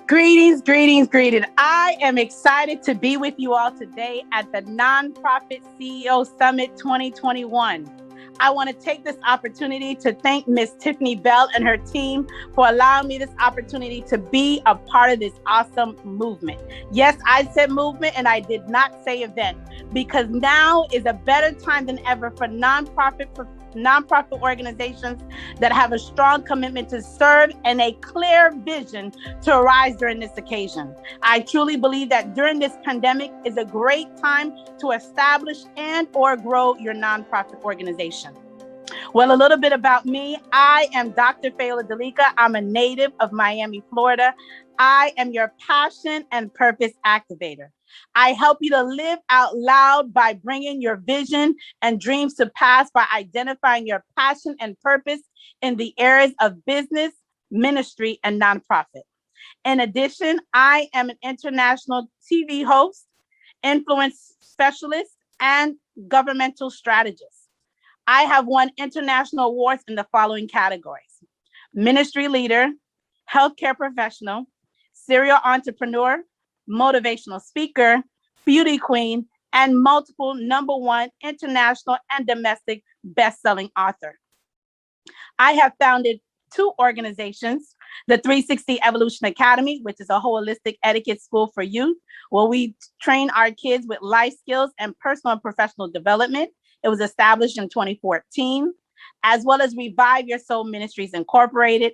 Greetings, greetings, greetings. I am excited to be with you all today at the Nonprofit CEO Summit 2021. I want to take this opportunity to thank Ms. Tiffany Bell and her team for allowing me this opportunity to be a part of this awesome movement. Yes, I said movement and I did not say event, because now is a better time than ever for nonprofit organizations that have a strong commitment to serve and a clear vision to arise during this occasion. I truly believe that during this pandemic is a great time to establish and or grow your nonprofit organization. Well, a little bit about me. I am Dr. Fayola Dalika. I'm a native of Miami, Florida. I am your passion and purpose activator. I help you to live out loud by bringing your vision and dreams to pass by identifying your passion and purpose in the areas of business, ministry, and nonprofit. In addition, I am an international TV host, influence specialist, and governmental strategist. I have won international awards in the following categories: ministry leader, healthcare professional, serial entrepreneur, motivational speaker, beauty queen, and multiple #1 international and domestic best-selling author. I have founded 2 organizations, the 360 Evolution Academy, which is a holistic etiquette school for youth, where we train our kids with life skills and personal and professional development. It was established in 2014. As well as Revive Your Soul Ministries Incorporated.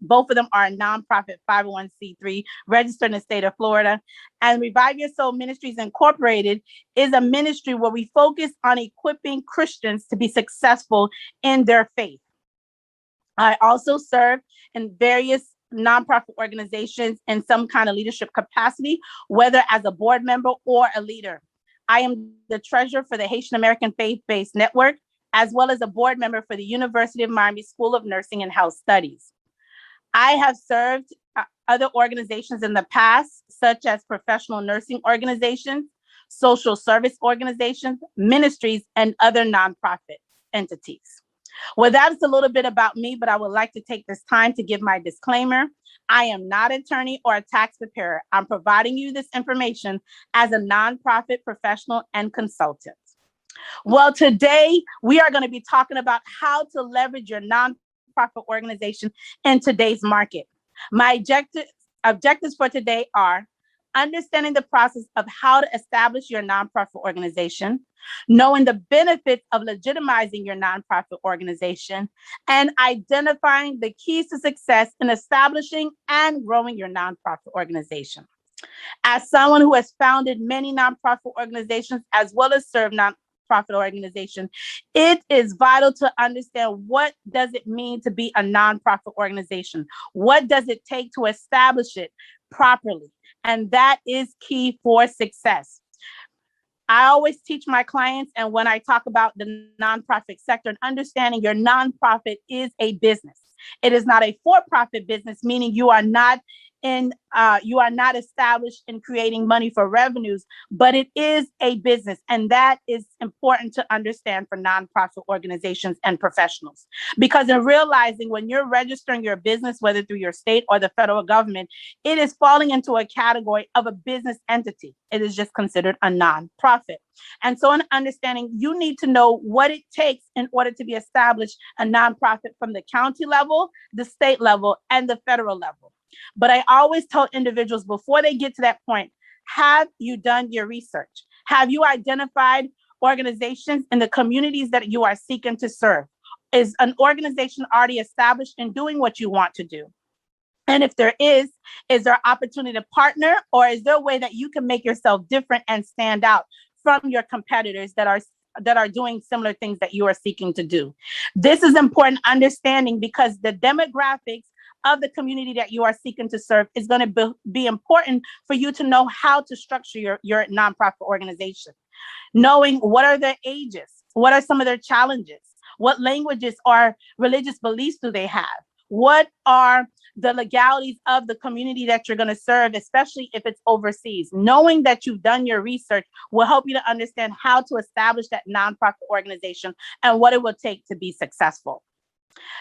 Both of them are a nonprofit 501c3 registered in the state of Florida. And Revive Your Soul Ministries Incorporated is a ministry where we focus on equipping Christians to be successful in their faith. I also serve in various nonprofit organizations in some kind of leadership capacity, whether as a board member or a leader. I am the treasurer for the Haitian American Faith-Based Network, as well as a board member for the University of Miami School of Nursing and Health Studies. I have served other organizations in the past, such as professional nursing organizations, social service organizations, ministries, and other nonprofit entities. Well, that's a little bit about me, but I would like to take this time to give my disclaimer. I am not an attorney or a tax preparer. I'm providing you this information as a nonprofit professional and consultant. Well, today we are going to be talking about how to leverage your nonprofit organization in today's market. My objectives for today are understanding the process of how to establish your nonprofit organization, knowing the benefits of legitimizing your nonprofit organization, and identifying the keys to success in establishing and growing your nonprofit organization. As someone who has founded many nonprofit organizations as well as served nonprofit organization, it is vital to understand what does it mean to be a nonprofit organization? What does it take to establish it properly? And that is key for success. I always teach my clients, and when I talk about the nonprofit sector and understanding your nonprofit is a business. It is not a for-profit business, meaning you are not established in creating money for revenues, but it is a business. And that is important to understand for nonprofit organizations and professionals. Because in realizing when you're registering your business, whether through your state or the federal government, it is falling into a category of a business entity. It is just considered a nonprofit. And so in understanding, you need to know what it takes in order to be established a nonprofit from the county level, the state level, and the federal level. But I always tell individuals before they get to that point, have you done your research? Have you identified organizations in the communities that you are seeking to serve? Is an organization already established in doing what you want to do? And if there is there opportunity to partner, or is there a way that you can make yourself different and stand out from your competitors that are doing similar things that you are seeking to do? This is important understanding because the demographics of the community that you are seeking to serve is going to be important for you to know how to structure your nonprofit organization. Knowing what are their ages, what are some of their challenges, what languages or religious beliefs do they have, what are the legalities of the community that you're going to serve, especially if it's overseas. Knowing that you've done your research will help you to understand how to establish that nonprofit organization and what it will take to be successful.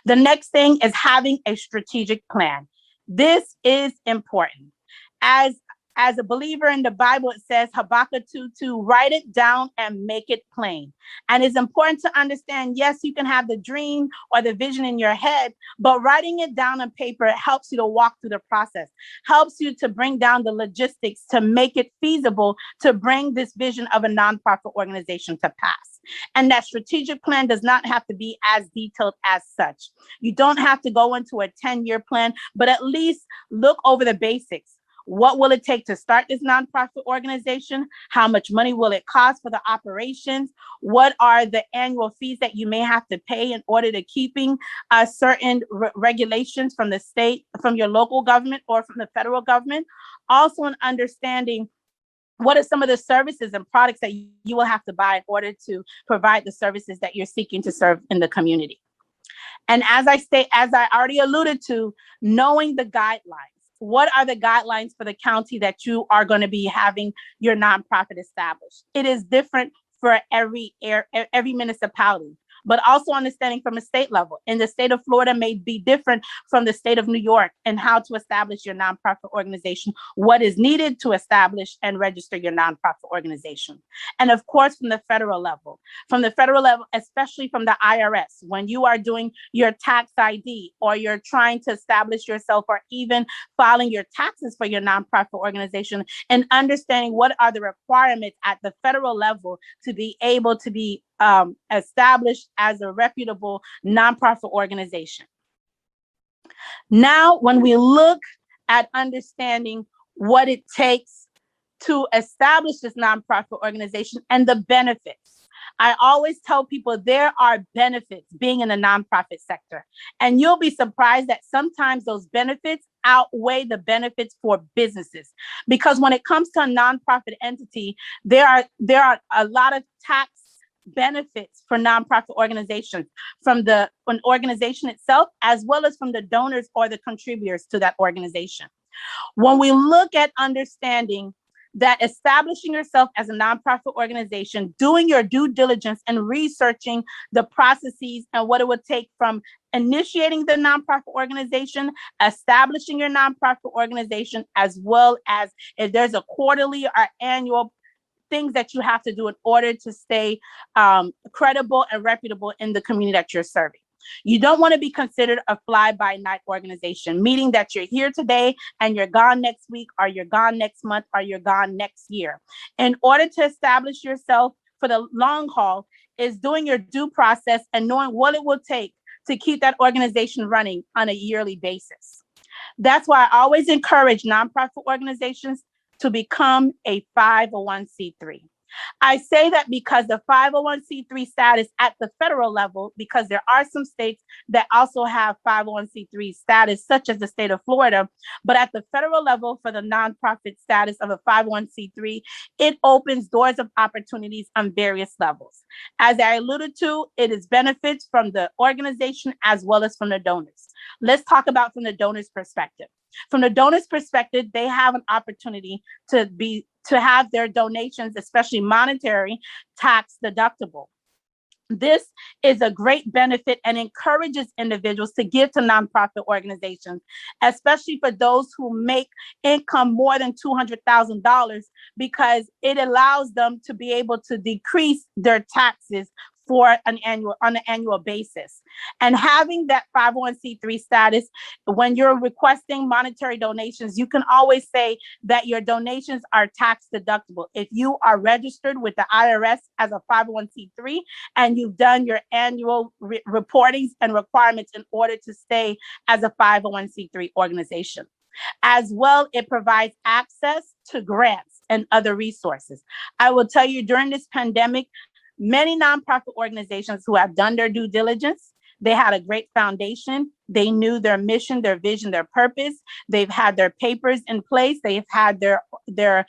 The next thing is having a strategic plan. This is important. As as a believer in the Bible, it says Habakkuk 2:2, write it down and make it plain. And it's important to understand, yes, you can have the dream or the vision in your head, but writing it down on paper helps you to walk through the process, helps you to bring down the logistics to make it feasible to bring this vision of a nonprofit organization to pass. And that strategic plan does not have to be as detailed as such. You don't have to go into a 10-year plan, but at least look over the basics. What will it take to start this nonprofit organization? How much money will it cost for the operations? What are the annual fees that you may have to pay in order to keeping certain regulations from the state, from your local government, or from the federal government? Also, an understanding what are some of the services and products that you will have to buy in order to provide the services that you're seeking to serve in the community. And as I already alluded to, knowing the guidelines. What are the guidelines for the county that you are going to be having your nonprofit established? It is different for every municipality, but also understanding from a state level. In the state of Florida may be different from the state of New York, and how to establish your nonprofit organization, what is needed to establish and register your nonprofit organization. And of course, from the federal level, especially from the IRS, when you are doing your tax ID, or you're trying to establish yourself, or even filing your taxes for your nonprofit organization, and understanding what are the requirements at the federal level to be able to be established as a reputable nonprofit organization. Now, when we look at understanding what it takes to establish this nonprofit organization and the benefits, I always tell people there are benefits being in the nonprofit sector. And you'll be surprised that sometimes those benefits outweigh the benefits for businesses. Because when it comes to a nonprofit entity, there are a lot of tax benefits for nonprofit organizations from an organization itself, as well as from the donors or the contributors to that organization. When we look at understanding that establishing yourself as a nonprofit organization, doing your due diligence and researching the processes and what it would take from initiating the nonprofit organization, establishing your nonprofit organization, as well as if there's a quarterly or annual things that you have to do in order to stay credible and reputable in the community that you're serving. You don't want to be considered a fly-by-night organization, meaning that you're here today and you're gone next week, or you're gone next month, or you're gone next year. In order to establish yourself for the long haul is doing your due process and knowing what it will take to keep that organization running on a yearly basis. That's why I always encourage nonprofit organizations to become a 501c3. I say that because the 501c3 status at the federal level, because there are some states that also have 501c3 status, such as the state of Florida, but at the federal level for the nonprofit status of a 501c3, it opens doors of opportunities on various levels. As I alluded to, it is benefits from the organization as well as from the donors. Let's talk about from the donors' perspective. From the donors' perspective, they have an opportunity to have their donations, especially monetary, tax deductible. This is a great benefit and encourages individuals to give to nonprofit organizations, especially for those who make income more than $200,000, because it allows them to be able to decrease their taxes on an annual basis. And having that 501c3 status, when you're requesting monetary donations, you can always say that your donations are tax deductible. If you are registered with the IRS as a 501c3 and you've done your annual reportings and requirements in order to stay as a 501c3 organization. As well, it provides access to grants and other resources. I will tell you, during this pandemic, many nonprofit organizations who have done their due diligence, they had a great foundation. They knew their mission, their vision, their purpose. They've had their papers in place. They've had their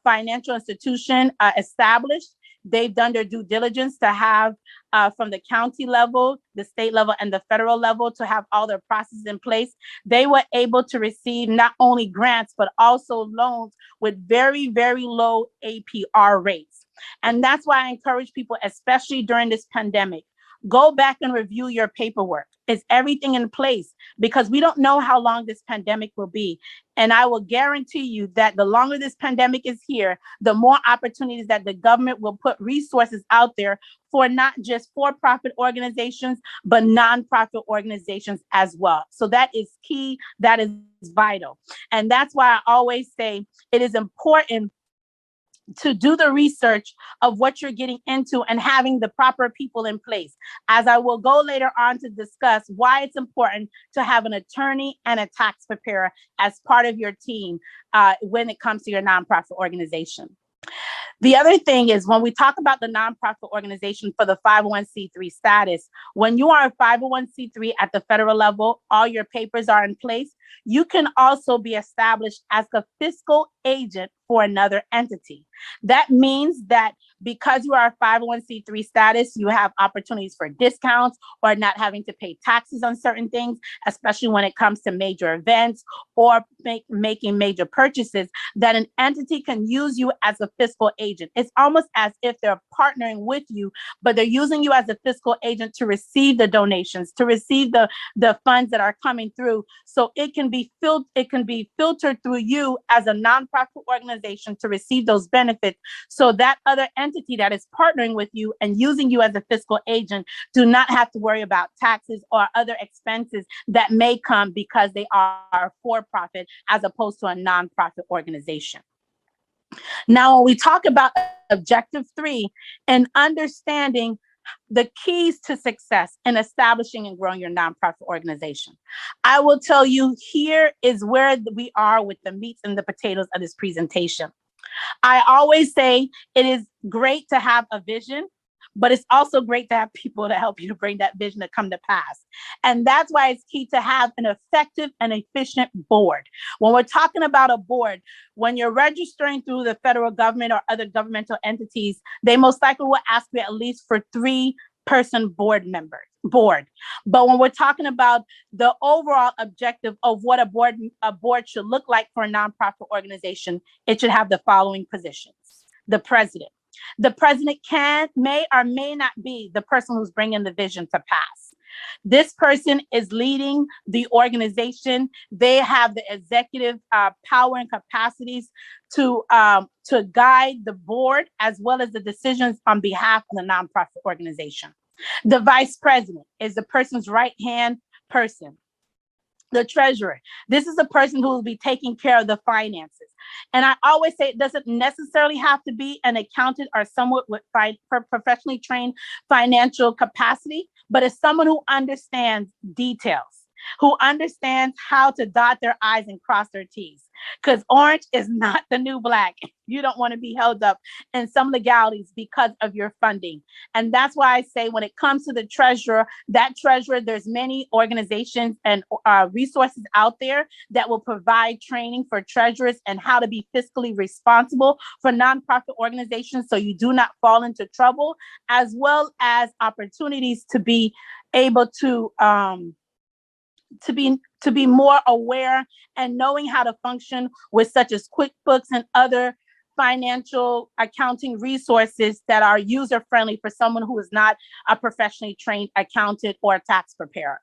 financial institution established. They've done their due diligence to have from the county level, the state level, and the federal level to have all their processes in place. They were able to receive not only grants, but also loans with very, very low APR rates. And that's why I encourage people, especially during this pandemic, go back and review your paperwork. Is everything in place? Because we don't know how long this pandemic will be. And I will guarantee you that the longer this pandemic is here, the more opportunities that the government will put resources out there for not just for-profit organizations, but nonprofit organizations as well. So that is key. That is vital. And that's why I always say it is important to do the research of what you're getting into and having the proper people in place. As I will go later on to discuss why it's important to have an attorney and a tax preparer as part of your team when it comes to your nonprofit organization. The other thing is when we talk about the nonprofit organization for the 501c3 status, when you are a 501c3 at the federal level, all your papers are in place. You can also be established as a fiscal agent for another entity. That means that because you are a 501c3 status, you have opportunities for discounts or not having to pay taxes on certain things, especially when it comes to major events or making major purchases, that an entity can use you as a fiscal agent. It's almost as if they're partnering with you, but they're using you as a fiscal agent to receive the donations, to receive the funds that are coming through. So it can be filtered through you as a nonprofit organization to receive those benefits. So that other entity that is partnering with you and using you as a fiscal agent do not have to worry about taxes or other expenses that may come because they are for-profit as opposed to a nonprofit organization. Now, when we talk about objective 3 and understanding the keys to success in establishing and growing your nonprofit organization, I will tell you here is where we are with the meats and the potatoes of this presentation. I always say it is great to have a vision, but it's also great to have people to help you to bring that vision to come to pass. And that's why it's key to have an effective and efficient board. When we're talking about a board, when you're registering through the federal government or other governmental entities, they most likely will ask you at least for 3-person board. But when we're talking about the overall objective of what a board should look like for a nonprofit organization, it should have the following positions. The president. The president may or may not be the person who's bringing the vision to pass. This person is leading the organization. They have the executive power and capacities to guide the board as well as the decisions on behalf of the nonprofit organization. The vice president is the person's right-hand person. The treasurer. This is a person who will be taking care of the finances. And I always say it doesn't necessarily have to be an accountant or someone with professionally trained financial capacity, but it's someone who understands details, who understands how to dot their I's and cross their T's. Because orange is not the new black. You don't want to be held up in some legalities because of your funding. And that's why I say when it comes to the treasurer, there's many organizations and resources out there that will provide training for treasurers and how to be fiscally responsible for nonprofit organizations so you do not fall into trouble, as well as opportunities to be able to be more aware and knowing how to function with such as QuickBooks and other financial accounting resources that are user-friendly for someone who is not a professionally trained accountant or a tax preparer.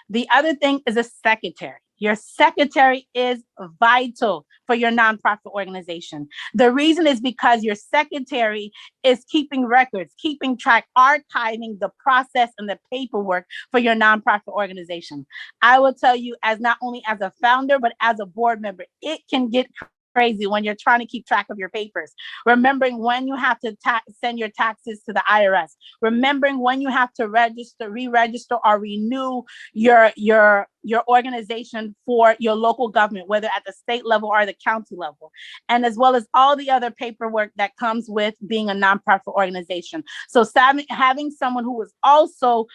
The other thing is a secretary. Your secretary is vital for your nonprofit organization. The reason is because your secretary is keeping records, keeping track, archiving the process and the paperwork for your nonprofit organization. I will tell you, as not only as a founder, but as a board member, it can get crazy when you're trying to keep track of your papers. Remembering when you have to send your taxes to the IRS. Remembering when you have to re-register or renew your organization for your local government, whether at the state level or the county level, and as well as all the other paperwork that comes with being a nonprofit organization. So having someone who is also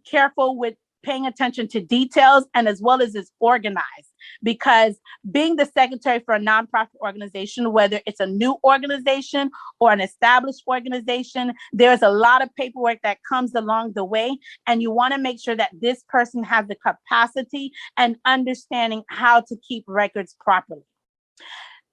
careful with paying attention to details and as well as is organized, because being the secretary for a nonprofit organization, whether it's a new organization or an established organization, there's a lot of paperwork that comes along the way, and you want to make sure that this person has the capacity and understanding how to keep records properly.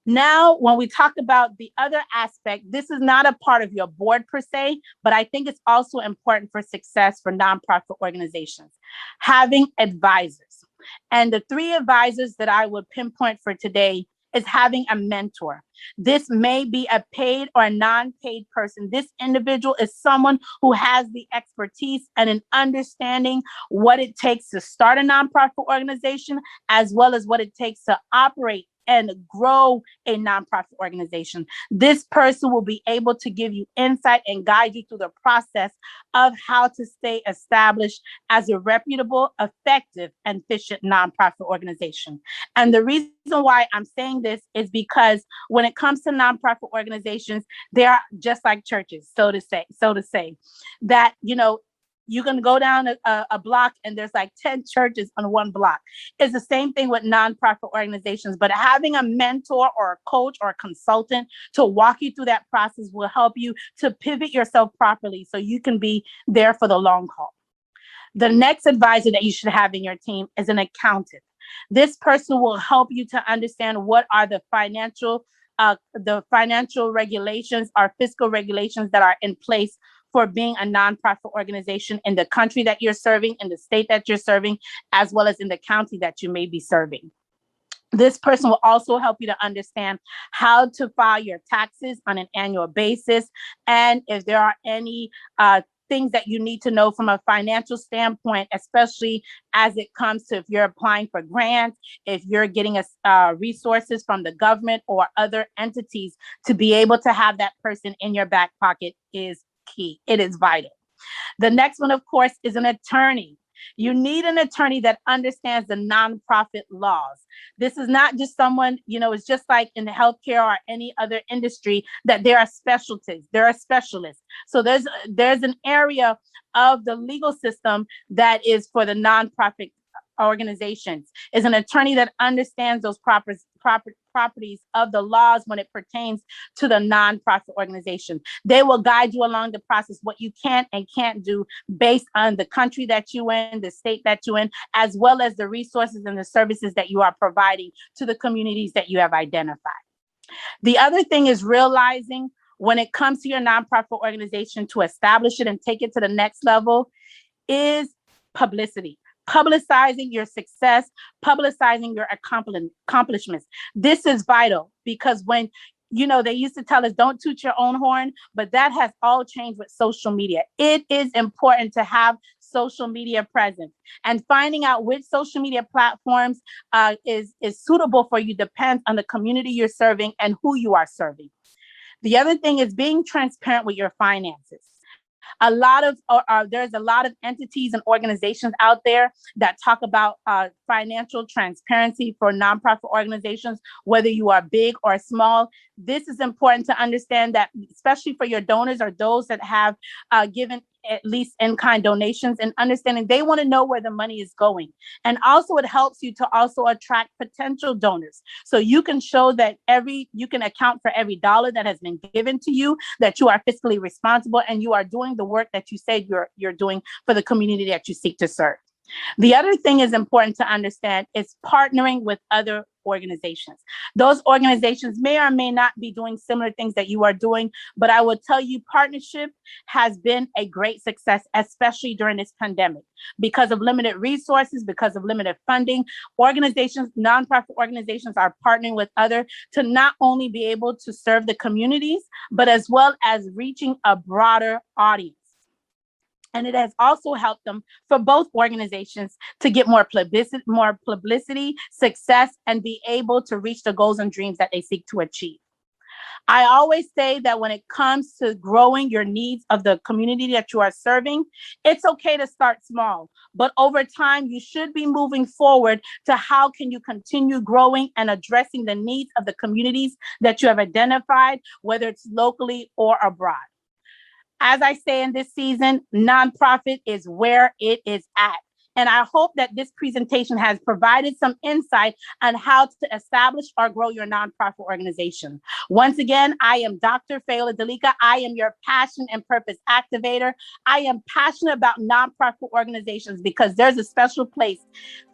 Now, when we talk about the other aspect, this is not a part of your board per se, but I think it's also important for success for nonprofit organizations, having advisors. And the three advisors that I would pinpoint for today is having a mentor. This may be a paid or non-paid person. This individual is someone who has the expertise and an understanding what it takes to start a nonprofit organization, as well as what it takes to operate and grow a nonprofit organization. This person will be able to give you insight and guide you through the process of how to stay established as a reputable, effective, and efficient nonprofit organization. And the reason why I'm saying this is because when it comes to nonprofit organizations, they are just like churches, so to say, that, you can go down a block and there's like 10 churches on one block. It's the same thing with nonprofit organizations, but having a mentor or a coach or a consultant to walk you through that process will help you to pivot yourself properly so you can be there for the long haul. The next advisor that you should have in your team is an accountant. This person will help you to understand what are the financial regulations, or fiscal regulations that are in place for being a nonprofit organization in the country that you're serving, in the state that you're serving, as well as in the county that you may be serving. This person will also help you to understand how to file your taxes on an annual basis, and if there are any things that you need to know from a financial standpoint, especially as it comes to if you're applying for grants, if you're getting resources from the government or other entities, to be able to have that person in your back pocket is key. It is vital. The next one, of course, is an attorney. You need an attorney that understands the nonprofit laws. This is not just someone, it's just like in the healthcare or any other industry that there are specialties, there are specialists. So there's an area of the legal system that is for the nonprofit organizations, is an attorney that understands those properties of the laws when it pertains to the nonprofit organization. They will guide you along the process, what you can and can't do based on the country that you're in, the state that you're in, as well as the resources and the services that you are providing to the communities that you have identified. The other thing is realizing when it comes to your nonprofit organization, to establish it and take it to the next level, is publicity. Publicizing your success, publicizing your accomplishments. This is vital because when, they used to tell us don't toot your own horn, but that has all changed with social media. It is important to have social media presence, and finding out which social media platforms is suitable for you depends on the community you're serving and who you are serving. The other thing is being transparent with your finances. There's a lot of entities and organizations out there that talk about financial transparency for nonprofit organizations, whether you are big or small. This is important to understand, that especially for your donors or those that have given at least in-kind donations, and understanding they want to know where the money is going. And also it helps you to also attract potential donors. So you can show that you can account for every dollar that has been given to you, that you are fiscally responsible and you are doing the work that you said you're doing for the community that you seek to serve. The other thing is important to understand is partnering with other organizations. Those organizations may or may not be doing similar things that you are doing, but I will tell you, partnership has been a great success, especially during this pandemic. Because of limited resources, because of limited funding, nonprofit organizations are partnering with others to not only be able to serve the communities, but as well as reaching a broader audience. And it has also helped them, for both organizations, to get more publicity, success, and be able to reach the goals and dreams that they seek to achieve. I always say that when it comes to growing your needs of the community that you are serving, it's okay to start small, but over time, you should be moving forward to how can you continue growing and addressing the needs of the communities that you have identified, whether it's locally or abroad. As I say in this season, nonprofit is where it is at. And I hope that this presentation has provided some insight on how to establish or grow your nonprofit organization. Once again, I am Dr. Fayola Dalika. I am your passion and purpose activator. I am passionate about nonprofit organizations because there's a special place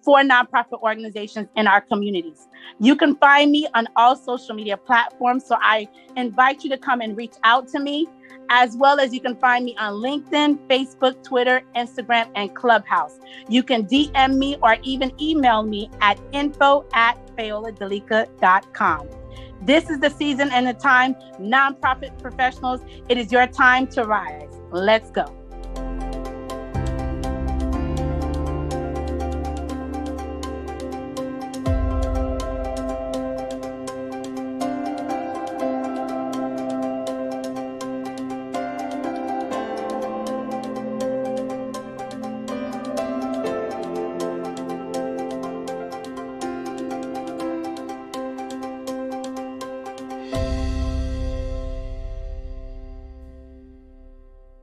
for nonprofit organizations in our communities. You can find me on all social media platforms, so I invite you to come and reach out to me, as well as you can find me on LinkedIn, Facebook, Twitter, Instagram, and Clubhouse. You can DM me or even email me at info@fayoladalika.com. This is the season and the time, nonprofit professionals, it is your time to rise. Let's go.